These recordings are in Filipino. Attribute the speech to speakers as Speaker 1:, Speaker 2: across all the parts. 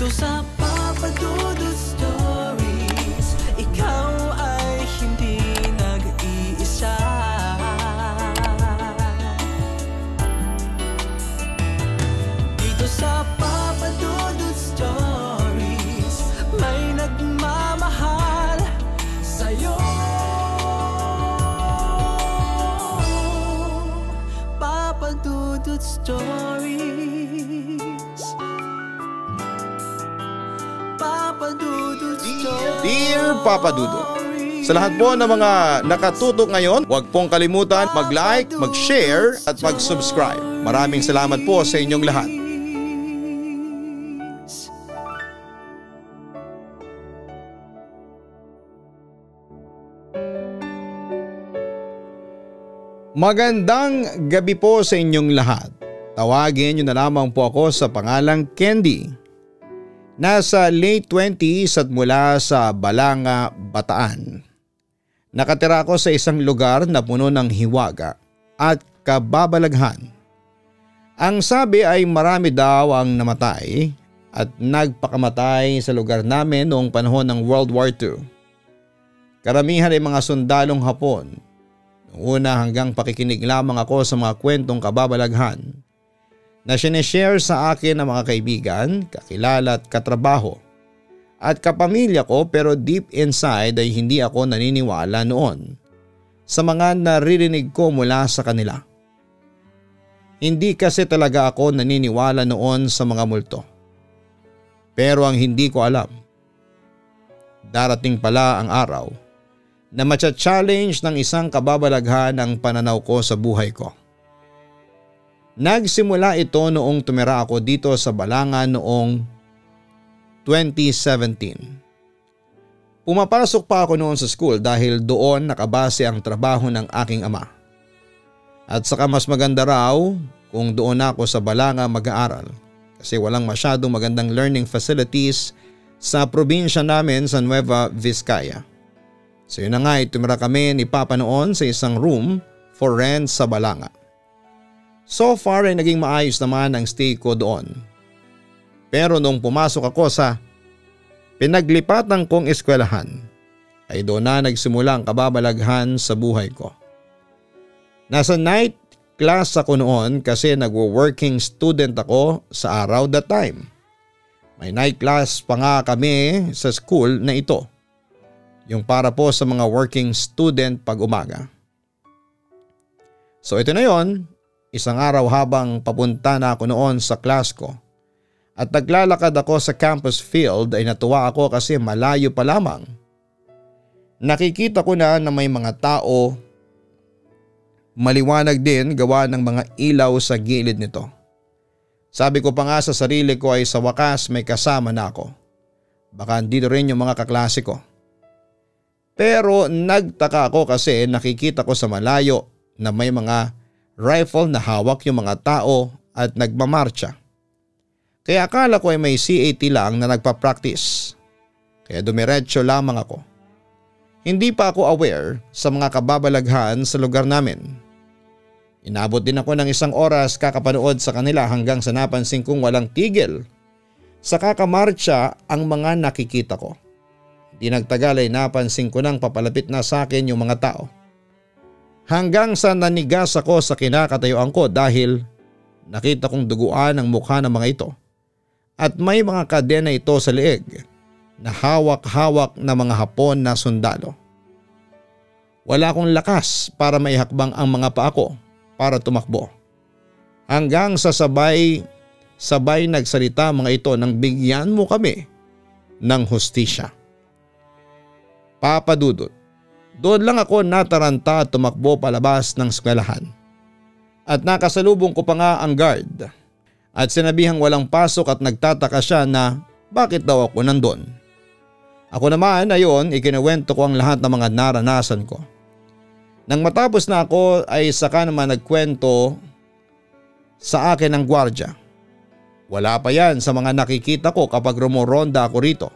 Speaker 1: Dito sa Papa Dudut Stories, ikaw ay hindi nag-iisa. Dito sa Papa Dudut Stories, may nagmamahal sa'yo. Papa Dudut Stories, Papa Dudut Stories.
Speaker 2: Dear Papa Dudut, sa lahat po ng mga nakatutok ngayon, huwag pong kalimutan mag-like, mag-share at mag-subscribe. Maraming salamat po sa inyong lahat. Magandang gabi po sa inyong lahat. Tawagin niyo na lamang po ako sa pangalang Candy. Nasa late 20s at mula sa Balanga, Bataan. Nakatira ako sa isang lugar na puno ng hiwaga at kababalaghan. Ang sabi ay marami daw ang namatay at nagpakamatay sa lugar namin noong panahon ng World War II. Karamihan ay mga sundalong Hapon. Noong una hanggang pakikinig lamang ako sa mga kwentong kababalaghan na sineshare sa akin ng mga kaibigan, kakilala at katrabaho at kapamilya ko, pero deep inside ay hindi ako naniniwala noon sa mga naririnig ko mula sa kanila. Hindi kasi talaga ako naniniwala noon sa mga multo. Pero ang hindi ko alam, darating pala ang araw na matcha-challenge ng isang kababalaghan ang pananaw ko sa buhay ko. Nagsimula ito noong tumira ako dito sa Balanga noong 2017. Pumapasok pa ako noon sa school dahil doon nakabase ang trabaho ng aking ama. At saka mas maganda raw kung doon ako sa Balanga mag-aaral kasi walang masyadong magandang learning facilities sa probinsya namin sa Nueva Vizcaya. So yun na nga, tumira kami ni Papa noon sa isang room for rent sa Balanga. So far ay naging maayos naman ang stay ko doon. Pero nung pumasok ako sa pinaglipatan kong eskwelahan, ay doon na nagsimula ang kababalaghan sa buhay ko. Nasa night class ako noon kasi nagwo-working student ako sa araw that time. May night class pa nga kami sa school na ito. Yung para po sa mga working student pag umaga. So ito na yon, isang araw habang papunta na ako noon sa class ko at naglalakad ako sa campus field ay natuwa ako kasi malayo pa lamang. Nakikita ko na may mga tao, maliwanag din gawa ng mga ilaw sa gilid nito. Sabi ko pa nga sa sarili ko ay sa wakas may kasama na ako. Baka dito rin yung mga kaklase ko. Pero nagtaka ako kasi nakikita ko sa malayo na may mga rifle na hawak yung mga tao at nagmamarcha. Kaya akala ko ay may CAT lang na nagpa-practice. Kaya dumiretso lamang ako. Hindi pa ako aware sa mga kababalaghan sa lugar namin. Inabot din ako ng isang oras kakapanood sa kanila hanggang sa napansin kong walang tigil sa kakamarcha ang mga nakikita ko. Di nagtagal ay napansin ko nang papalapit na sa akin yung mga tao. Hanggang sa nanigas ako sa kinakatayuan ko dahil nakita kong duguan ang mukha ng mga ito. At may mga kadena ito sa leeg na hawak-hawak na mga Hapon na sundalo. Wala akong lakas para maihakbang ang mga paa ko para tumakbo. Hanggang sa sabay nagsalita mga ito nang bigyan mo kami ng hustisya. Papa Dudut, doon lang ako nataranta at tumakbo palabas ng eskwelahan. At nakasalubong ko pa nga ang guard at sinabihang walang pasok at nagtataka siya na bakit daw ako nandun. Ako naman ayon ikinuwento ko ang lahat ng mga naranasan ko. Nang matapos na ako ay saka naman nagkwento sa akin ng gwardya. Wala pa yan sa mga nakikita ko kapag rumoronda ako rito.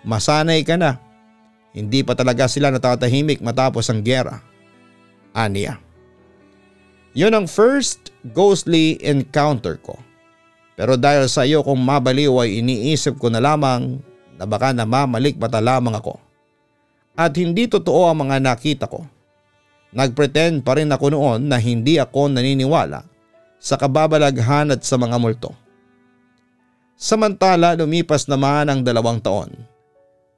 Speaker 2: Masanay ka na. Hindi pa talaga sila natatahimik matapos ang giyera. Aniya. Yun ang first ghostly encounter ko. Pero dahil sa iyo kong mabaliw ay iniisip ko na lamang na baka namamalikmata lamang ako. At hindi totoo ang mga nakita ko. Nagpretend pa rin ako noon na hindi ako naniniwala sa kababalaghan at sa mga multo. Samantala lumipas naman ang 2 taon.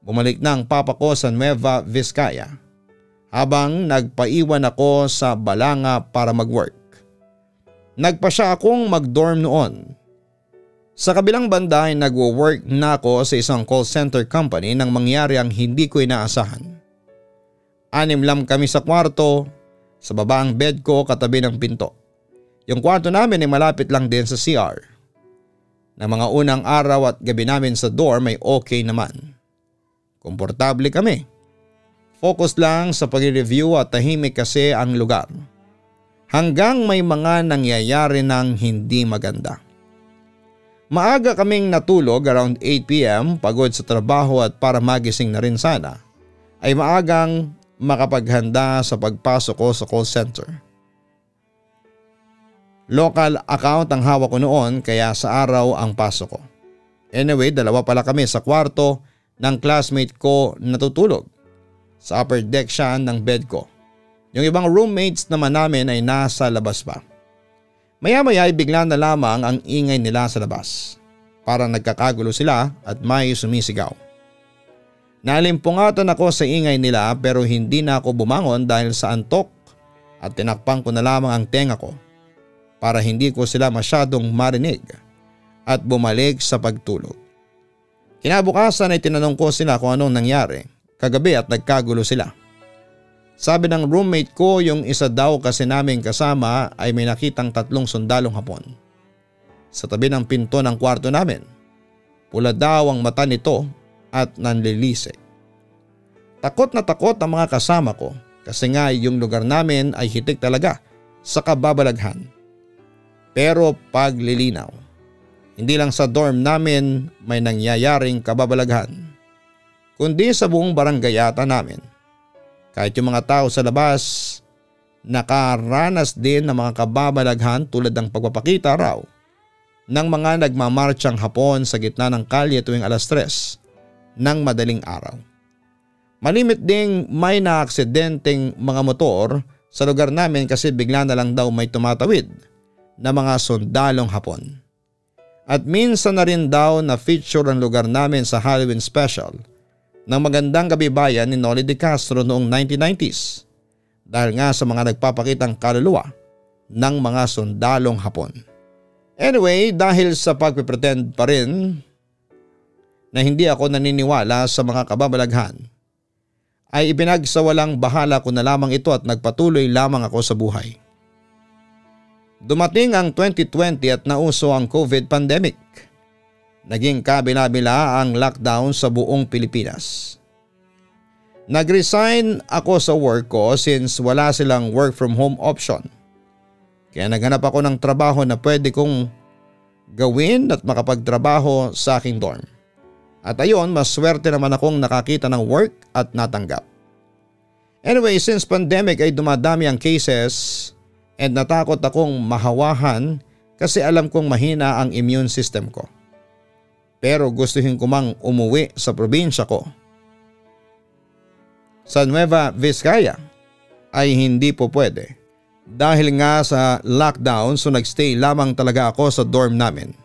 Speaker 2: Bumalik na ang papa ko sa Nueva Vizcaya habang nagpaiwan ako sa Balanga para mag-work. Nagpa siya akong mag-dorm noon. Sa kabilang banda ay nagwo-work na ako sa isang call center company nang mangyari ang hindi ko inaasahan. 6 lang kami sa kwarto, sa baba ang bed ko katabi ng pinto. Yung kwarto namin ay malapit lang din sa CR. Na mga unang araw at gabi namin sa dorm ay okay naman. Komportable kami. Focus lang sa pag-review at tahimik kasi ang lugar. Hanggang may mga nangyayari ng hindi maganda. Maaga kaming natulog around 8 p.m. pagod sa trabaho at para magising na rin sana ay maagang makapaghanda sa pagpasok ko sa call center. Local account ang hawak ko noon kaya sa araw ang pasok ko. Anyway, 2 pala kami sa kwarto ng classmate ko natutulog. Sa upper deck siya ng bed ko. Yung ibang roommates naman namin ay nasa labas pa. Maya-maya ay bigla na lamang ang ingay nila sa labas. Parang nagkakagulo sila at may sumisigaw. Nalimpungatan ako sa ingay nila pero hindi na ako bumangon dahil sa antok at tinakpan ko na lamang ang tenga ko para hindi ko sila masyadong marinig at bumalik sa pagtulog. Kinabukasan ay tinanong ko sila kung anong nangyari kagabi at nagkagulo sila. Sabi ng roommate ko yung isa daw kasi naming kasama ay may nakitang 3 sundalong Hapon sa tabi ng pinto ng kwarto namin. Pula daw ang mata nito at nanlilisik. Takot na takot ang mga kasama ko kasi nga yung lugar namin ay hitik talaga sa kababalaghan. Pero paglilinaw, hindi lang sa dorm namin may nangyayaring kababalaghan, kundi sa buong barangay yata namin. Kahit yung mga tao sa labas nakaranas din ng mga kababalaghan tulad ng pagpapakita raw ng mga nagmamarchang Hapon sa gitna ng kalye tuwing 3:00 ng madaling araw. Malimit ding may naaksidenteng mga motor sa lugar namin kasi bigla na lang daw may tumatawid na mga sundalong Hapon. At minsan na rin daw na feature ang lugar namin sa Halloween special ng Magandang Gabi Bayan ni Noli De Castro noong 1990s dahil nga sa mga nagpapakitang kaluluwa ng mga sundalong Hapon. Anyway, dahil sa pagpipretend pa rin na hindi ako naniniwala sa mga kababalaghan, ay ipinagsawalang bahala ko na lamang ito at nagpatuloy lamang ako sa buhay. Dumating ang 2020 at nauso ang COVID pandemic. Naging kabila-bila ang lockdown sa buong Pilipinas. Nag-resign ako sa work ko since wala silang work from home option. Kaya naghanap ako ng trabaho na pwede kong gawin at makapagtrabaho sa aking dorm. At ayon, mas swerte naman akong nakakita ng work at natanggap. Anyway, since pandemic ay dumadami ang cases and natakot akong mahawahan kasi alam kong mahina ang immune system ko. Pero gustuhin ko mang umuwi sa probinsya ko. Sa Nueva Vizcaya ay hindi po pwede. Dahil nga sa lockdown so nagstay lamang talaga ako sa dorm namin.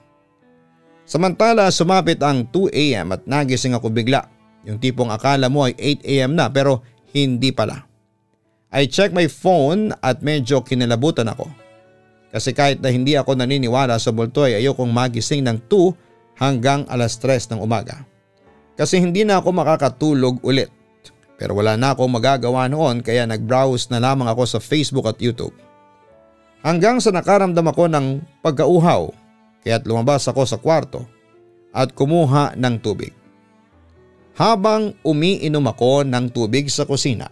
Speaker 2: Samantala sumapit ang 2 a.m. at nagising ako bigla. Yung tipong akala mo ay 8 a.m. na pero hindi pala. I check my phone at medyo kinilabutan ako. Kasi kahit na hindi ako naniniwala sa multo ay ayokong magising ng 2 hanggang 3:00 ng umaga. Kasi hindi na ako makakatulog ulit. Pero wala na akong magagawa noon kaya nag-browse na lamang ako sa Facebook at YouTube. Hanggang sa nakaramdam ako ng pagkauhaw. Kaya't lumabas ako sa kwarto at kumuha ng tubig. Habang umiinom ako ng tubig sa kusina,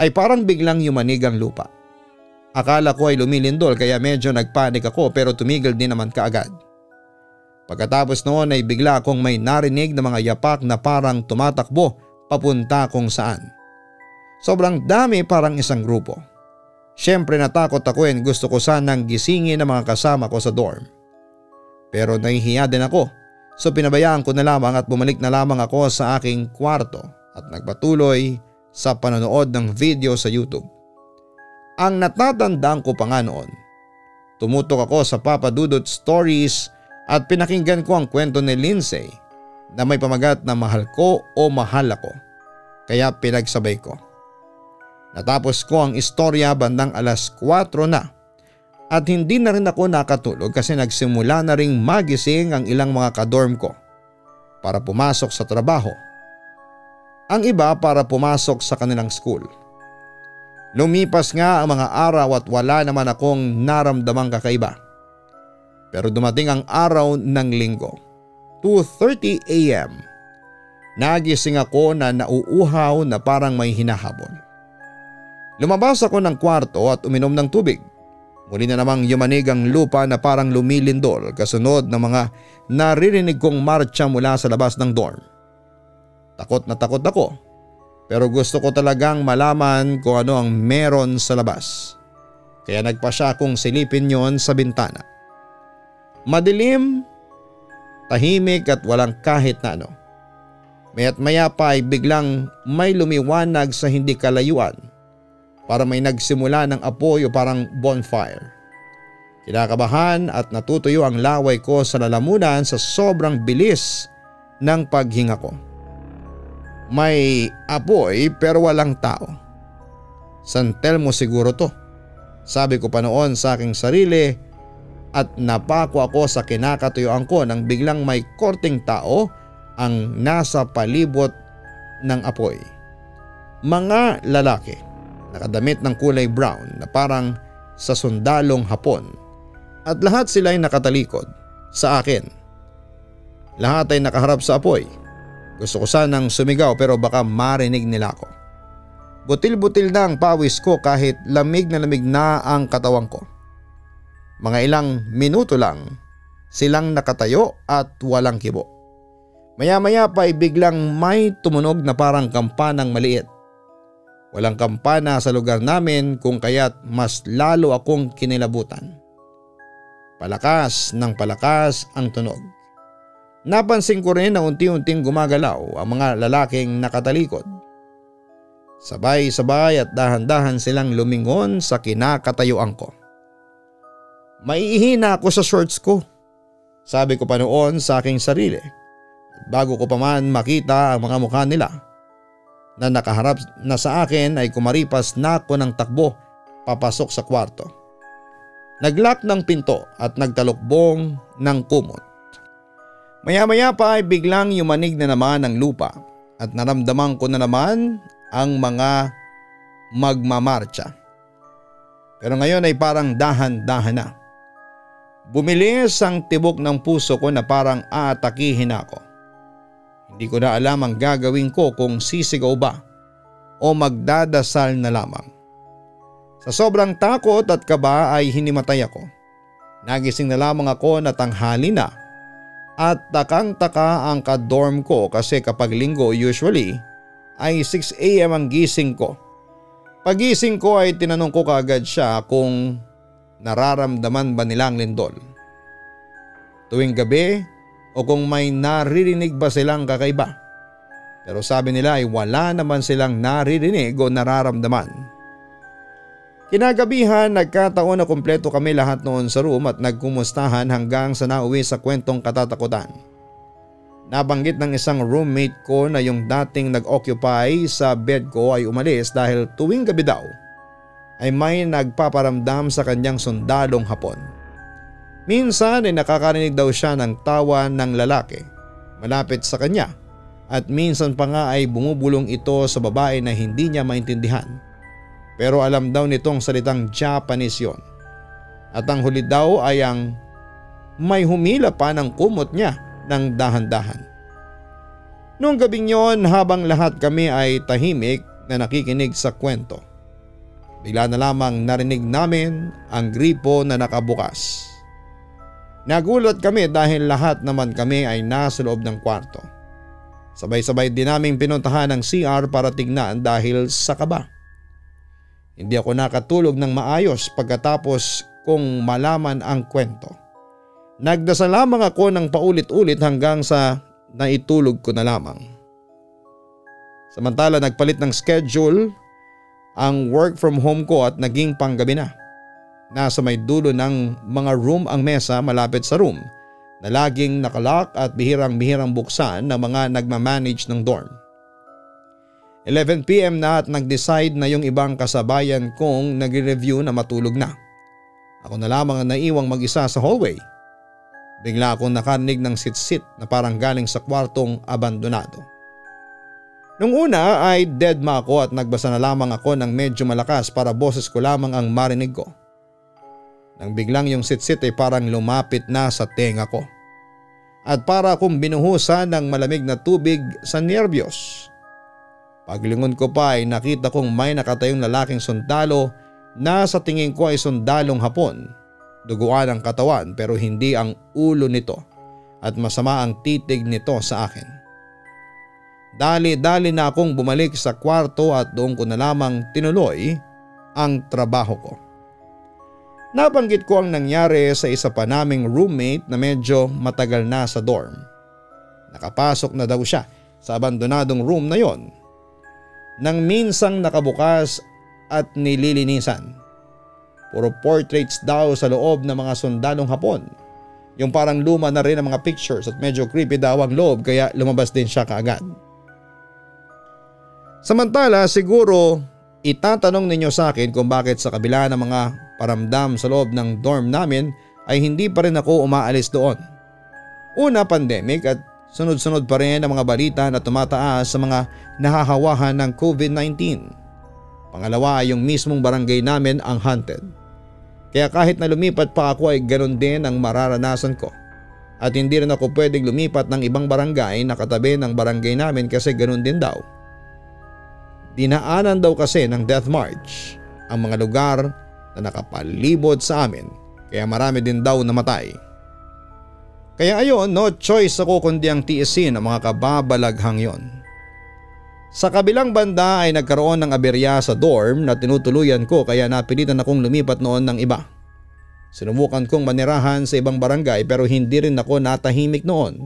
Speaker 2: ay parang biglang yumanig ang lupa. Akala ko ay lumilindol kaya medyo nagpanik ako pero tumigil din naman kaagad. Pagkatapos noon ay bigla akong may narinig na mga yapak na parang tumatakbo papunta kung saan. Sobrang dami parang isang grupo. Siyempre natakot ako and gusto ko sanang gisingin ang mga kasama ko sa dorm. Pero nahihiya din ako, so pinabayaan ko na lamang at bumalik na lamang ako sa aking kwarto at nagpatuloy sa panonood ng video sa YouTube. Ang natatandaan ko pa nga noon, tumutok ako sa Papa Dudut Stories at pinakinggan ko ang kwento ni Lindsay na may pamagat na mahal ko o mahal ako, kaya pinagsabay ko. Natapos ko ang istorya bandang alas 4 na at hindi na rin ako nakatulog kasi nagsimula na ring magising ang ilang mga kadorm ko para pumasok sa trabaho. Ang iba para pumasok sa kanilang school. Lumipas nga ang mga araw at wala naman akong naramdamang kakaiba. Pero dumating ang araw ng linggo, 2:30 AM. Nagising ako na nauuhaw na parang may hinahabol. Lumabas ako ng kwarto at uminom ng tubig. Muli na namang yumanig ang lupa na parang lumilindol kasunod ng mga naririnig kong marcha mula sa labas ng dorm. Takot na takot ako, pero gusto ko talagang malaman kung ano ang meron sa labas. Kaya nagpasya akong silipin yon sa bintana. Madilim, tahimik at walang kahit na ano. Maya't maya pa ay biglang may lumiwanag sa hindi kalayuan. Para may nagsimula ng apoy o parang bonfire. Kinakabahan at natutuyo ang laway ko sa lalamunan sa sobrang bilis ng paghinga ko. May apoy pero walang tao. San Telmo siguro to, sabi ko pa noon sa aking sarili at napako ako sa kinakatuyuan ko nang biglang may korteng tao ang nasa palibot ng apoy. Mga lalaki. Nakadamit ng kulay brown na parang sa sundalong Hapon at lahat sila ay nakatalikod sa akin. Lahat ay nakaharap sa apoy. Gusto ko sanang sumigaw pero baka marinig nila ako. Butil-butil na ang pawis ko kahit lamig na ang katawan ko. Mga ilang minuto lang silang nakatayo at walang kibo. Maya-maya pa ay biglang may tumunog na parang kampanang maliit. Walang kampana sa lugar namin kung kaya't mas lalo akong kinilabutan. Palakas ng palakas ang tunog. Napansin ko rin na unti-unting gumagalaw ang mga lalaking nakatalikod. Sabay-sabay at dahan-dahan silang lumingon sa kinakatayuan ko. Maiihina ako sa shorts ko, sabi ko pa noon sa aking sarili. Bago ko pa man makita ang mga mukha nila na nakaharap na sa akin ay kumaripas na ako ng takbo papasok sa kwarto. Naglock ng pinto at nagtalokbong ng kumot. Maya-maya pa ay biglang yumanig na naman ang lupa at naramdaman ko na naman ang mga magmamarcha. Pero ngayon ay parang dahan-dahan na. Bumilis ang tibok ng puso ko na parang aatakihin ako. Hindi ko na alam ang gagawin ko kung sisigaw ba o magdadasal na lamang. Sa sobrang takot at kaba ay hinimatay ako. Nagising na lamang ako na tanghali na at takang-taka ang ka-dorm ko kasi kapag linggo usually ay 6 AM ang gising ko. Pagising ko ay tinanong ko kaagad siya kung nararamdaman ba nila ang lindol. Tuwing gabi o kung may naririnig ba silang kakaiba. Pero sabi nila ay wala naman silang naririnig o nararamdaman. Kinagabihan nagkataon na kumpleto kami lahat noon sa room at nagkumustahan hanggang sa nauwi sa kwentong katatakutan. Nabanggit ng isang roommate ko na yung dating nag-occupy sa bed ko ay umalis dahil tuwing gabi daw ay may nagpaparamdam sa kanyang sundalong Hapon. Minsan ay nakakarinig daw siya ng tawa ng lalaki malapit sa kanya at minsan pa nga ay bumubulong ito sa babae na hindi niya maintindihan. Pero alam daw nitong salitang Japanese yon. At ang huli daw ay ang may humila pa ng kumot niya ng dahan-dahan. Noong gabing yon habang lahat kami ay tahimik na nakikinig sa kwento, bigla na lamang narinig namin ang gripo na nakabukas. Nagulat kami dahil lahat naman kami ay nasa loob ng kwarto. Sabay-sabay din naming pinuntahan ang CR para tignan dahil sa kaba. Hindi ako nakatulog ng maayos pagkatapos kong malaman ang kwento. Nagdasal lamang ako ng paulit-ulit hanggang sa naitulog ko na lamang. Samantala nagpalit ng schedule ang work from home ko at naging panggabi na. Nasa may dulo ng mga room ang mesa malapit sa room na laging nakalock at bihirang-bihirang buksan ng mga nagmamanage ng dorm. 11 PM na at nag-decide na yung ibang kasabayan kong nag-review na matulog na. Ako na lamang ang naiwang mag-isa sa hallway. Bigla akong nakarinig ng sit-sit na parang galing sa kwartong abandonado. Nung una ay deadma ako at nagbasa na lamang ako ng medyo malakas para boses ko lamang ang marinig ko. Nang biglang yung sit-sit ay parang lumapit na sa tenga ko. At para akong binuhusan ng malamig na tubig sa nerbiyos. Paglingon ko pa ay nakita kong may nakatayong lalaking sundalo na sa tingin ko ay sundalong Hapon. Duguan ang katawan pero hindi ang ulo nito at masama ang titig nito sa akin. Dali-dali na akong bumalik sa kwarto at doon ko na lamang tinuloy ang trabaho ko. Nabanggit ko ang nangyari sa isa pa naming roommate na medyo matagal na sa dorm. Nakapasok na daw siya sa abandonadong room na yon. Nang minsang nakabukas at nililinisan. Puro portraits daw sa loob ng mga sundalong Hapon. Yung parang luma na rin ang mga pictures at medyo creepy daw ang loob kaya lumabas din siya kaagad. Samantala siguro itatanong ninyo sa akin kung bakit sa kabila ng mga paramdam sa loob ng dorm namin ay hindi pa rin ako umaalis doon. Una, pandemic at sunod-sunod pa rin ang mga balita na tumataas sa mga nahahawahan ng COVID-19. Pangalawa ay yung mismong barangay namin ang haunted. Kaya kahit na lumipat pa ako ay ganoon din ang mararanasan ko. At hindi rin ako pwedeng lumipat ng ibang barangay na katabi ng barangay namin kasi ganoon din daw. Dinaanan daw kasi ng Death March ang mga lugar na nakapalibot sa amin kaya marami din daw namatay. Kaya ayon, no choice ako kundi ang tiisin ang mga kababalaghang yon. Sa kabilang banda ay nagkaroon ng aberya sa dorm na tinutuluyan ko kaya napilitan akong lumipat noon ng iba. Sinubukan kong manirahan sa ibang barangay pero hindi rin ako natahimik noon.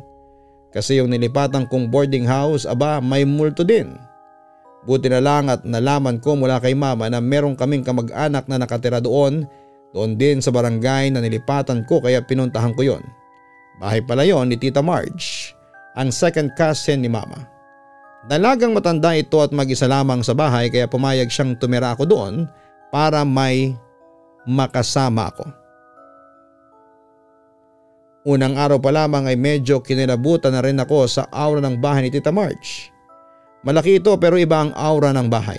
Speaker 2: Kasi yung nilipatan kong boarding house may multo din. Buti na lang at nalaman ko mula kay mama na meron kaming kamag-anak na nakatira doon din sa barangay na nilipatan ko kaya pinuntahan ko yon. Bahay pala yon ni Tita Marge, ang second cousin ni mama. Dalagang matanda ito at mag-isa lamang sa bahay kaya pumayag siyang tumira ako doon para may makasama ako. Unang araw pa lamang ay medyo kinilabutan na rin ako sa aura ng bahay ni Tita Marge. Malaki ito pero iba ang aura ng bahay.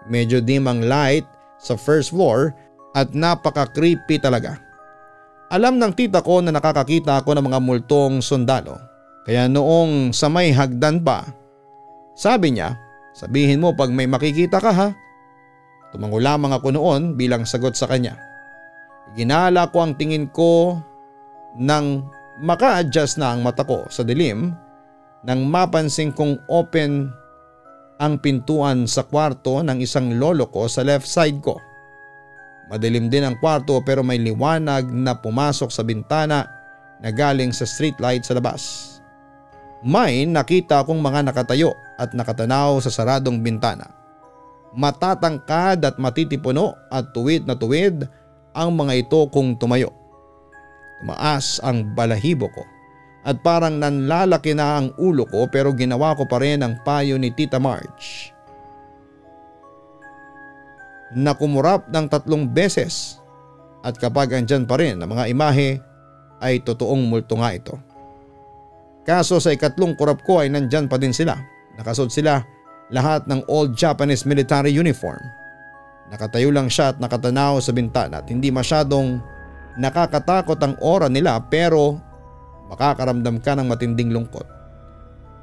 Speaker 2: Medyo dim ang light sa first floor at napaka-creepy talaga. Alam ng tita ko na nakakakita ako ng mga multong sundalo. Kaya noong sa may hagdan pa, sabi niya, sabihin mo pag may makikita ka ha. Tumango lamang ako noon bilang sagot sa kanya. Ginala ko ang tingin ko nang maka-adjust na ang mata ko sa dilim nang mapansin kong open ang pintuan sa kwarto ng isang lolo ko sa left side ko. Madilim din ang kwarto pero may liwanag na pumasok sa bintana na galing sa streetlight sa labas. May nakita akong mga nakatayo at nakatanaw sa saradong bintana. Matatangkad at matitipuno at tuwid na tuwid ang mga ito kung tumayo. Tumaas ang balahibo ko. At parang nanlalaki na ang ulo ko pero ginawa ko pa rin ang payo ni Tita Marge. Nakumurap ng 3 beses at kapag andyan pa rin ang mga imahe ay totoong multo nga ito. Kaso sa ikatlong kurap ko ay nandyan pa din sila. Nakasuot sila lahat ng old Japanese military uniform. Nakatayo lang siya at nakatanaw sa bintana at hindi masyadong nakakatakot ang aura nila pero makakaramdam ka ng matinding lungkot.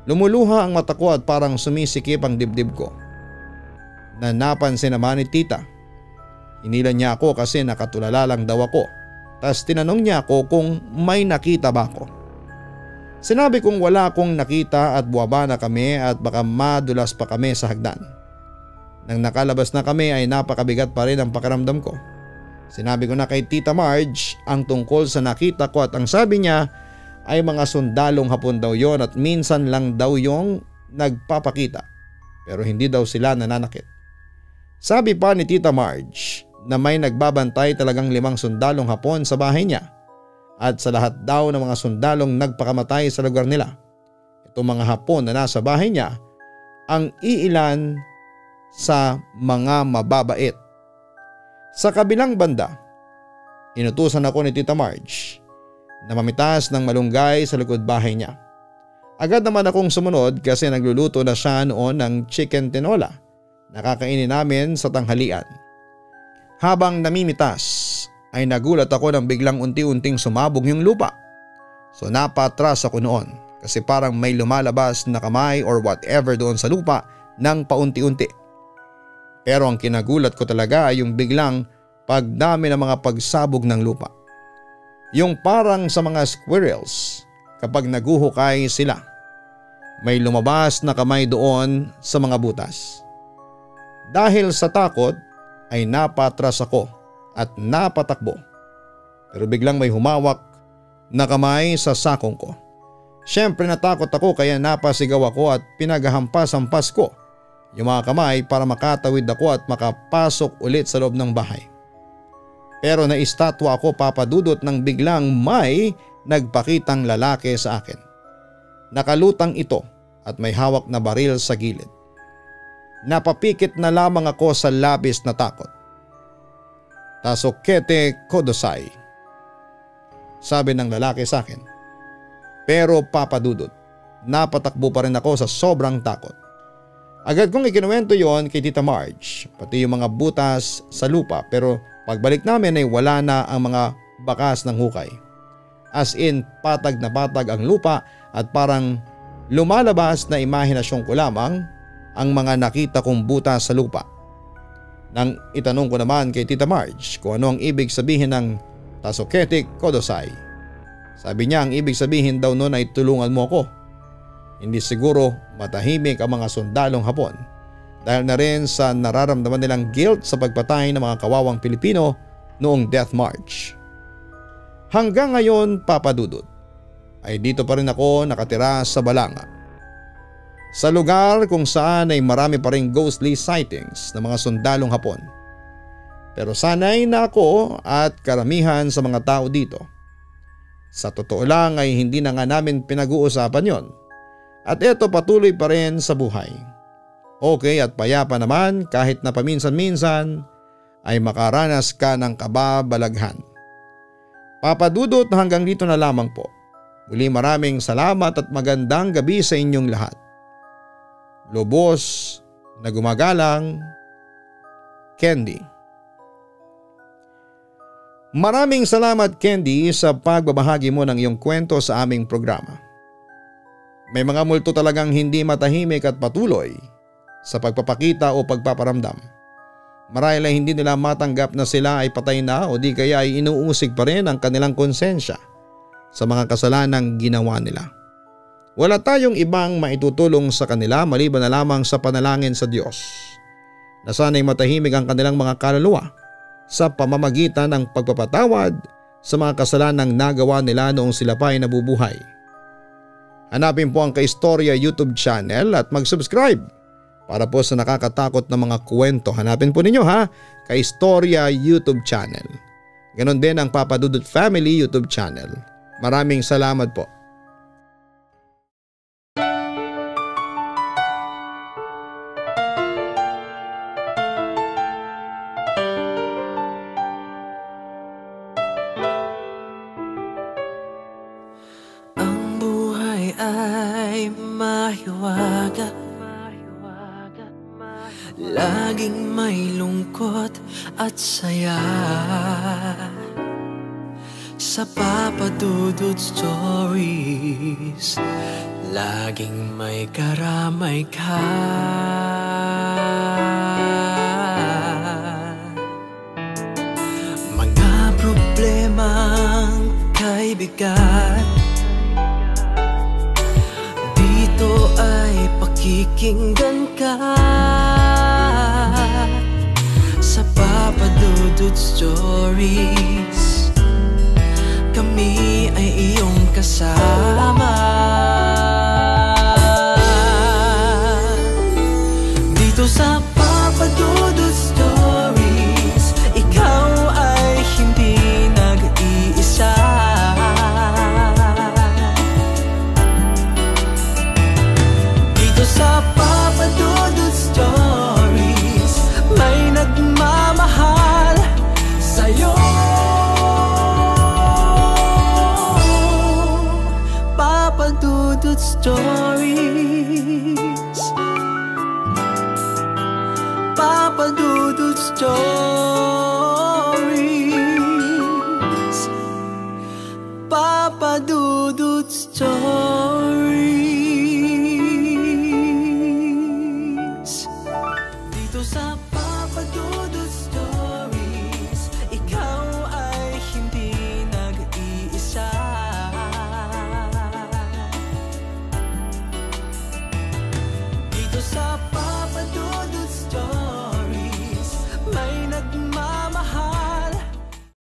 Speaker 2: Lumuluha ang mata ko at parang sumisikip ang dibdib ko. Na napansin naman ni tita. Inilan niya ako kasi nakatulala lang daw ako. Tas tinanong niya ako kung may nakita ba ako. Sinabi kong wala akong nakita at buwaba na kami at baka madulas pa kami sa hagdan. Nang nakalabas na kami ay napakabigat pa rin ang pakiramdam ko. Sinabi ko na kay Tita Marge ang tungkol sa nakita ko at ang sabi niya ay mga sundalong Hapon daw yon at minsan lang daw yung nagpapakita pero hindi daw sila nananakit. Sabi pa ni Tita Marge na may nagbabantay talagang 5 sundalong Hapon sa bahay niya at sa lahat daw ng mga sundalong nagpakamatay sa lugar nila. Itong mga Hapon na nasa bahay niya ang iilan sa mga mababait. Sa kabilang banda, inutusan ako ni Tita Marge na mamitas ng malunggay sa likod bahay niya. Agad naman akong sumunod kasi nagluluto na siya noon ng chicken tinola na kakainin namin sa tanghalian. Habang namimitas ay nagulat ako nang biglang unti-unting sumabog yung lupa. So napatras ako noon kasi parang may lumalabas na kamay or whatever doon sa lupa ng paunti-unti. Pero ang kinagulat ko talaga ay yung biglang pagdami ng mga pagsabog ng lupa. Yung parang sa mga squirrels kapag naguhukay sila. May lumabas na kamay doon sa mga butas. Dahil sa takot ay napatras ako at napatakbo. Pero biglang may humawak na kamay sa sakong ko. Siyempre natakot ako kaya napasigaw ako at pinaghampas-hampas ko yung mga kamay para makatawid ako at makapasok ulit sa loob ng bahay. Pero naistatwa ako Papa Dudut nang biglang may nagpakitang lalaki sa akin. Nakalutang ito at may hawak na baril sa gilid. Napapikit na lamang ako sa labis na takot. "Tasukete Kodosai," sabi ng lalaki sa akin. Pero Papa Dudut, napatakbo pa rin ako sa sobrang takot. Agad kong ikinuwento yon kay Tita Marge, pati yung mga butas sa lupa pero pagbalik namin ay wala na ang mga bakas ng hukay. As in patag na patag ang lupa at parang lumalabas na imahinasyon ko lamang ang mga nakita kong butas sa lupa. Nang itanong ko naman kay Tita Marge kung ano ang ibig sabihin ng Tasukete Kodosai. Sabi niya ang ibig sabihin daw noon ay tulungan mo ako. Hindi siguro matahimik ang mga sundalong Hapon dahil na rin sa nararamdaman nilang guilt sa pagpatay ng mga kawawang Pilipino noong Death March. Hanggang ngayon Papa Dudut ay dito pa rin ako nakatira sa Balanga. Sa lugar kung saan ay marami pa rin ghostly sightings ng mga sundalong Hapon. Pero sanay na ako at karamihan sa mga tao dito. Sa totoo lang ay hindi na nga namin pinag-uusapan yon. At ito patuloy pa rin sa buhay. Okay at payapa naman kahit na paminsan-minsan ay makaranas ka ng kababalaghan. Papa Dudut, hanggang dito na lamang po. Muli maraming salamat at magandang gabi sa inyong lahat. Lubos na gumagalang, Candy. Maraming salamat Candy sa pagbabahagi mo ng iyong kwento sa aming programa. May mga multo talagang hindi matahimik at patuloy sa pagpapakita o pagpaparamdam. Marahil ay hindi nila matanggap na sila ay patay na o di kaya ay inuusig pa rin ang kanilang konsensya sa mga kasalanang ginawa nila. Wala tayong ibang maitutulong sa kanila maliban na lamang sa panalangin sa Diyos na sana'y matahimik ang kanilang mga kaluluwa sa pamamagitan ng pagpapatawad sa mga kasalanang nagawa nila noong sila pa ay nabubuhay. Hanapin po ang Kaistorya YouTube channel at mag-subscribe para po sa nakakatakot na mga kwento. Hanapin po ninyo ha, Kaistorya YouTube channel. Ganon din ang Papa Dudut Family YouTube channel. Maraming salamat po.
Speaker 1: Mahiwaga, laging may lungkot at saya. Sa Papa Dudut Stories, laging may karamay ka. Mga problemang kay bigat, ito ay pakikinggan ka. Sa Papa Papa Dudut Stories. Kami ay iyong kasama dito sa Papa Dudut Stories. Ikaw ay hindi nag-iisa. Dito sa Papa Dudut Stories, may nagmamahal sa'yo. Papa Dudut Stories, Papa Dudut Stories, Papa Dudut Stories.